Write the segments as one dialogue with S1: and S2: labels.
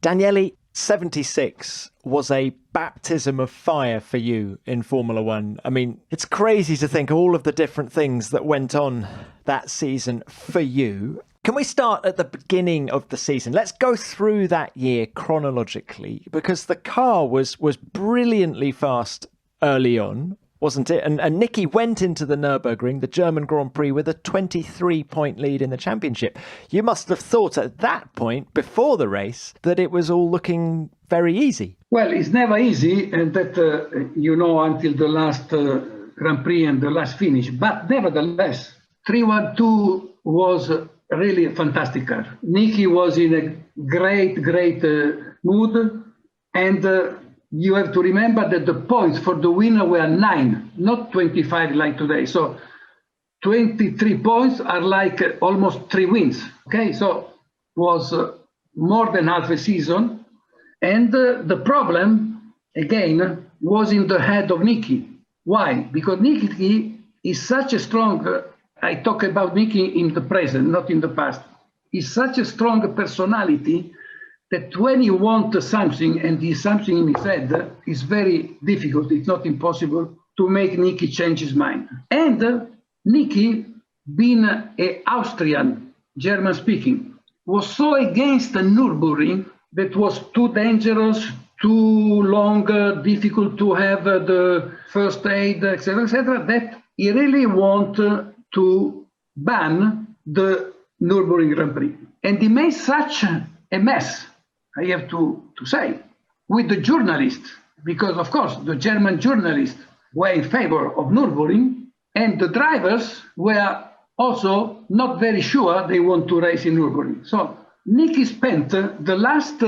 S1: Daniele, 76 was a baptism of fire for you in Formula One. I mean, it's crazy to think all of the different things that went on that season for you. Can we start at the beginning of the season? Let's go through that year chronologically, because the car was brilliantly fast early on, wasn't it? And Niki went into the Nurburgring, the German Grand Prix, with a 23-point lead in the championship. You must have thought at that point, before the race, that it was all looking very easy.
S2: Well, it's never easy, and that, until the last Grand Prix and the last finish. But nevertheless, 312 was really a fantastic car. Niki was in a great mood, and you have to remember that the points for the winner were 9, not 25 like today. So 23 points are like almost 3 wins. Okay, so was more than half a season. And the problem, again, was in the head of Niki. Why? Because Niki is such a strong, I talk about Niki in the present, not in the past. He's such a strong personality that when you want something and there's something in his head, it's very difficult. It's not impossible to make Niki change his mind. And Niki, being an Austrian, German speaking, was so against the Nurburgring that was too dangerous, too long, difficult to have the first aid, etc., that he really wanted to ban the Nurburgring Grand Prix. And he made such a mess, I have to say, with the journalists, because of course the German journalists were in favor of Nürburgring, and the drivers were also not very sure they want to race in Nürburgring. So Niki spent the last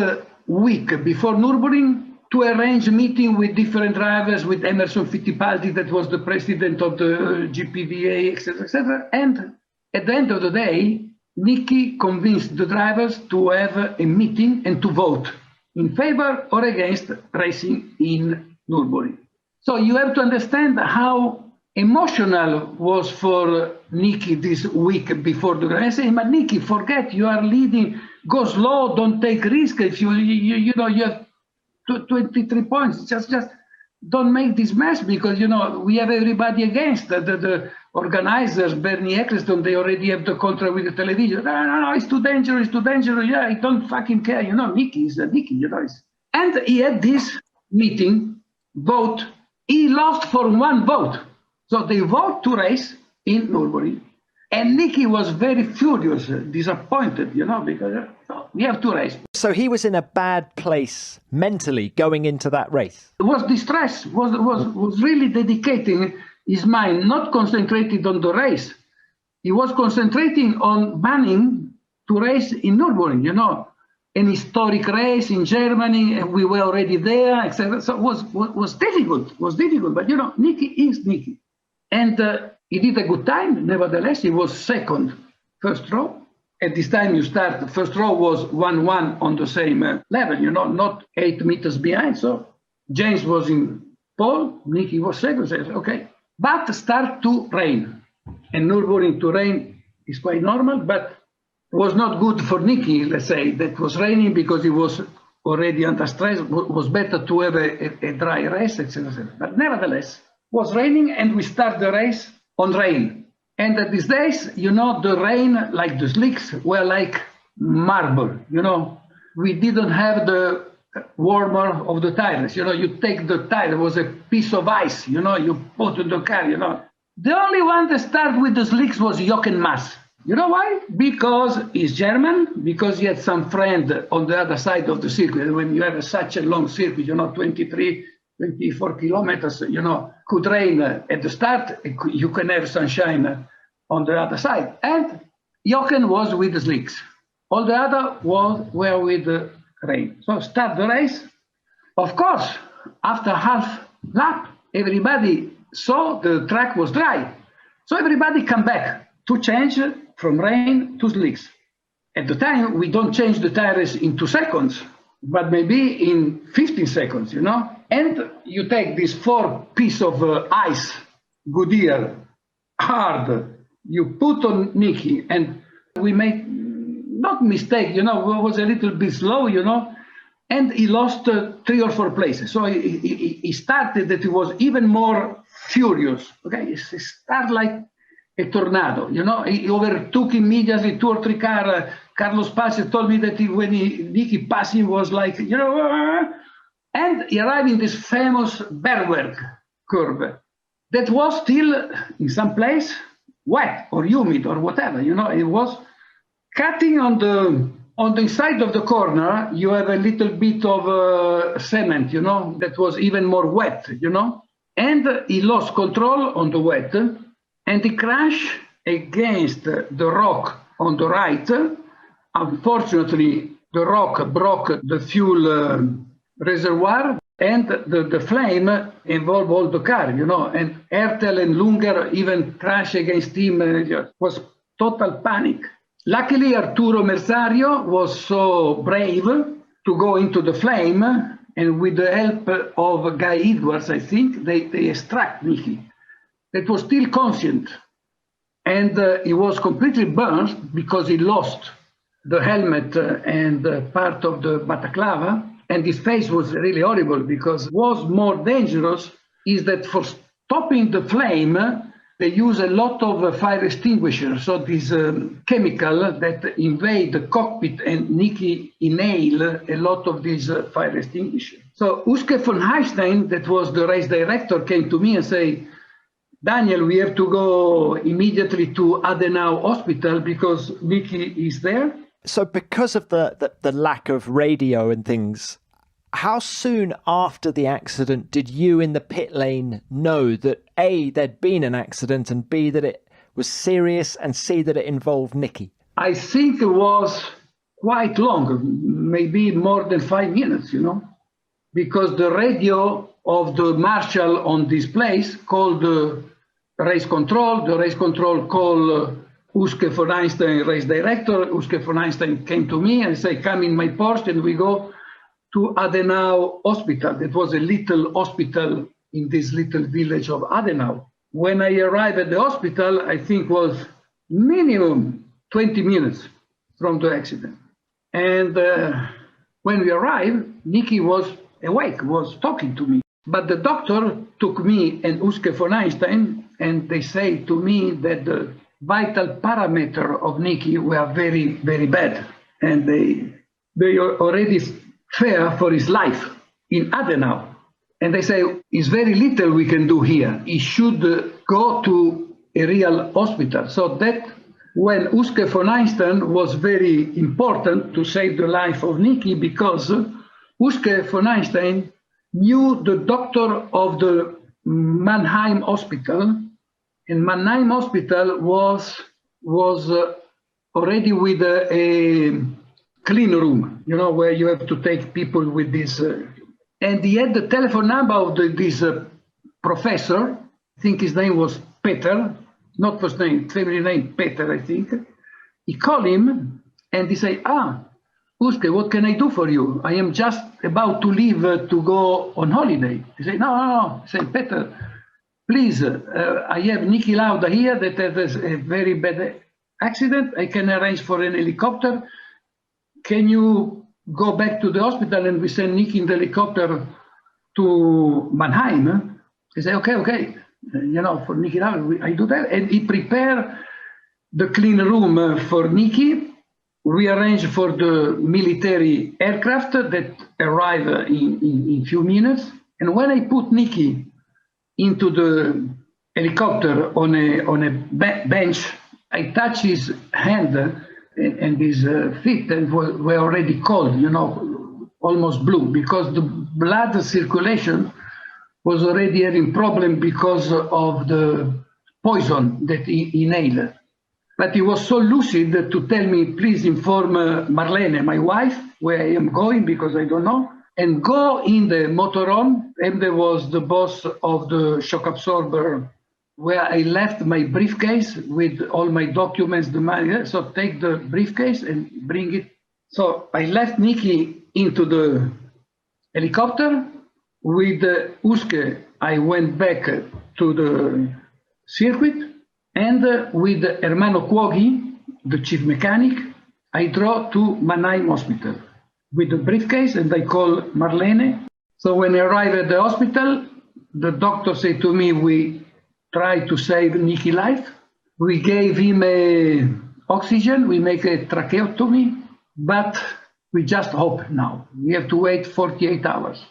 S2: week before Nürburgring to arrange a meeting with different drivers, with Emerson Fittipaldi, that was the president of the GPDA, etc. And at the end of the day, Niki convinced the drivers to have a meeting and to vote in favor or against racing in Nürburgring. So you have to understand how emotional was for Niki this week before the race. But Niki, forget, you are leading, go slow, don't take risk. If you have 23 points, just don't make this mess, because we have everybody against the organizers. Bernie Eccleston, they already have the contract with the television. No, it's too dangerous. Yeah, I don't fucking care. Niki is Niki. And he had this meeting, vote. He lost for 1 vote, so they vote to race in Nürburgring. And Niki was very furious, disappointed, because we have to race.
S1: So he was in a bad place mentally going into that race.
S2: It was distressed, was really dedicating his mind, not concentrated on the race. He was concentrating on banning to race in Nürburgring, an historic race in Germany, and we were already there, etc. So it was difficult, but Niki is Niki. And he did a good time, nevertheless. He was second, first row. At this time you start, the first row was 1-1 on the same level, not 8 meters behind. So James was in pole, Niki was second, says, okay. But start to rain. And Nürburgring to rain is quite normal, but was not good for Niki, let's say, that was raining, because he was already under stress. It was better to have a dry race, etc. But nevertheless, it was raining, and we start the race on rain. And at these days, the rain, like the slicks, were like marble, We didn't have the warmer of the tires. You take the tire, it was a piece of ice, you put in the car, The only one that started with the slicks was Jochen Mass. You know why? Because he's German, because he had some friend on the other side of the circuit. When you have such a long circuit, 23, 24 kilometers, could rain at the start, you can have sunshine on the other side. And Jochen was with the slicks. All the other were with the rain. So start the race. Of course, after half lap, everybody saw the track was dry. So everybody come back to change from rain to slicks. At the time, we don't change the tires in 2 seconds, but maybe in 15 seconds, And you take this 4 piece of ice, Goodyear, hard, you put on Niki, and we made not mistake, was a little bit slow, and he lost 3 or 4 places. So he started that he was even more furious. Okay, he started like a tornado. He overtook immediately 2 or 3 cars. Carlos Pace told me that when Niki passed him was like, and he arrived in this famous Bergwerk curve that was still in some place wet or humid or whatever. It was cutting on the side of the corner. You have a little bit of cement, that was even more wet, and he lost control on the wet, and he crashed against the rock on the right. Unfortunately, the rock broke the fuel reservoir, and the flame involved all the car, and Ertel and Lunger even crashed against him. It was total panic. Luckily, Arturo Merzario was so brave to go into the flame, and with the help of Guy Edwards, I think, they extract Niki. That was still conscient, and he was completely burned because he lost the helmet and part of the balaclava, and his face was really horrible. Because what was more dangerous is that for stopping the flame, they use a lot of fire extinguishers. So this chemical that invade the cockpit, and Niki inhale a lot of these fire extinguishers. So Uske von Heistein, that was the race director, came to me and say, Daniel, we have to go immediately to Adenau Hospital because Niki is there.
S1: So because of the lack of radio and things, how soon after the accident did you in the pit lane know that A, there'd been an accident, and B, that it was serious, and C, that it involved Niki?
S2: I think it was quite long, maybe more than 5 minutes, because the radio of the marshal on this place called the race control. The race control called Uske von Einstein, race director. Uske von Einstein came to me and said, come in my Porsche and we go to Adenau Hospital. It was a little hospital in this little village of Adenau. When I arrived at the hospital, I think was minimum 20 minutes from the accident. And when we arrived, Niki was awake, was talking to me. But the doctor took me and Uske von Einstein, and they say to me that the vital parameter of Niki were very, very bad. And they already fear for his life in Adenau. And they say, it's very little we can do here. He should go to a real hospital. So that when Uske von Einstein was very important to save the life of Niki, because Uske von Einstein knew the doctor of the Mannheim Hospital, and Mannheim Hospital was already with a clean room, where you have to take people with this. And he had the telephone number of this professor. I think his name was Peter, not first name, family name Peter, I think. He called him and he said, Uske, what can I do for you? I am just about to leave to go on holiday. He said, no. He said, Peter, please, I have Niki Lauda here that has a very bad accident. I can arrange for an helicopter. Can you go back to the hospital and we send Niki in the helicopter to Mannheim? He said, okay. For Niki Lauda, I do that. And he prepared the clean room for Niki. We arranged for the military aircraft that arrive in few minutes. And when I put Niki into the helicopter on a bench, I touched his hand and his feet, and were already cold, almost blue, because the blood circulation was already having problem because of the poison that he inhaled. But he was so lucid to tell me, please inform Marlene, my wife, where I am going, because I don't know, and go in the motorhome. And there was the boss of the shock absorber, where I left my briefcase with all my documents, the money. So take the briefcase and bring it. So I left Niki into the helicopter. With Uske, I went back to the circuit. And with Hermano Cuoghi, the chief mechanic, I drove to Mannheim Hospital. with the briefcase, and I call Marlene. So when I arrived at the hospital, the doctor said to me, we try to save Niki life. We gave him oxygen, we make a tracheotomy, but we just hope now. We have to wait 48 hours.